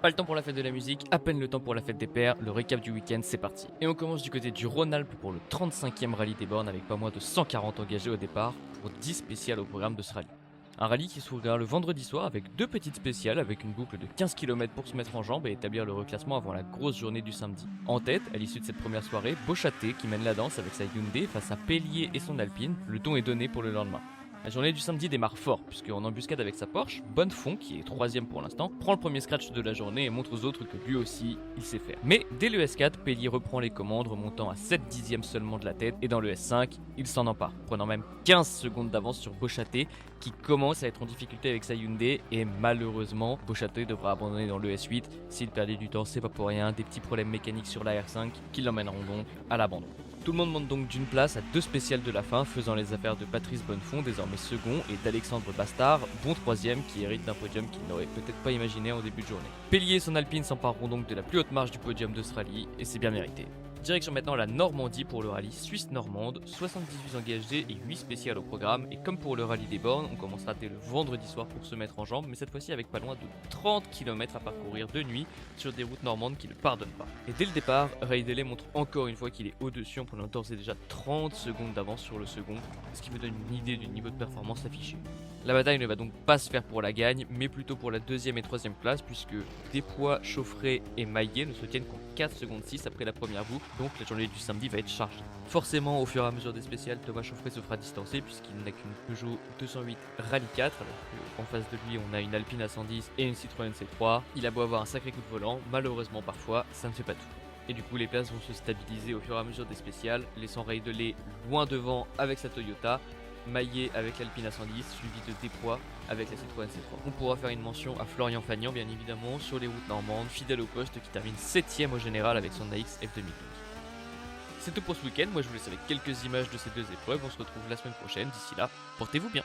Pas le temps pour la fête de la musique, à peine le temps pour la fête des pères, le récap du week-end c'est parti. Et on commence du côté du Rhône-Alpes pour le 35e rallye des bornes avec pas moins de 140 engagés au départ pour 10 spéciales au programme de ce rallye. Un rallye qui s'ouvrira le vendredi soir avec deux petites spéciales avec une boucle de 15 km pour se mettre en jambes et établir le reclassement avant la grosse journée du samedi. En tête, à l'issue de cette première soirée, Beauchâté qui mène la danse avec sa Hyundai face à Pélier et son Alpine, le ton est donné pour le lendemain. La journée du samedi démarre fort, puisqu'en embuscade avec sa Porsche, Bonnefond, qui est 3ème pour l'instant, prend le premier scratch de la journée et montre aux autres que lui aussi, il sait faire. Mais dès le S4, Pélier reprend les commandes, remontant à 7 dixièmes seulement de la tête, et dans le S5, il s'en empare, prenant même 15 secondes d'avance sur Beauchâté, qui commence à être en difficulté avec sa Hyundai, et malheureusement, Beauchâté devra abandonner dans le S8. S'il perdait du temps, c'est pas pour rien, des petits problèmes mécaniques sur la R5 qui l'emmèneront donc à l'abandon. Tout le monde monte donc d'une place à deux spéciales de la fin, faisant les affaires de Patrice Bonnefond, désormais second, et d'Alexandre Bastard, bon troisième, qui hérite d'un podium qu'il n'aurait peut-être pas imaginé en début de journée. Pélier et son Alpine s'empareront donc de la plus haute marche du podium de ce rallye, et c'est bien mérité. Direction maintenant la Normandie pour le rallye suisse-normande, 78 engagés et 8 spéciales au programme, et comme pour le rallye des bornes, on commencera dès le vendredi soir pour se mettre en jambes, mais cette fois-ci avec pas loin de 30 km à parcourir de nuit sur des routes normandes qui ne pardonnent pas. Et dès le départ, Ray Delay montre encore une fois qu'il est au-dessus en prenant d'ores et déjà 30 secondes d'avance sur le second, ce qui me donne une idée du niveau de performance affiché. La bataille ne va donc pas se faire pour la gagne, mais plutôt pour la deuxième et troisième place, puisque Despois, Chauffret et Maillet ne se tiennent qu'en 4 secondes 6 après la première boucle, donc la journée du samedi va être chargée. Forcément, au fur et à mesure des spéciales, Thomas Chauffret se fera distancer, puisqu'il n'a qu'une Peugeot 208 Rallye 4, alors qu'en face de lui on a une Alpine A110 et une Citroën C3. Il a beau avoir un sacré coup de volant, malheureusement parfois, ça ne fait pas tout. Et du coup les places vont se stabiliser au fur et à mesure des spéciales, laissant Ray Delay loin devant avec sa Toyota, Maillet avec l'Alpine A110, suivi de Despois avec la Citroën C3. On pourra faire une mention à Florian Fagnan bien évidemment sur les routes normandes, fidèle au poste qui termine 7ème au général avec son AX F2012. C'est tout pour ce week-end, moi je vous laisse avec quelques images de ces deux épreuves, on se retrouve la semaine prochaine, d'ici là, portez-vous bien.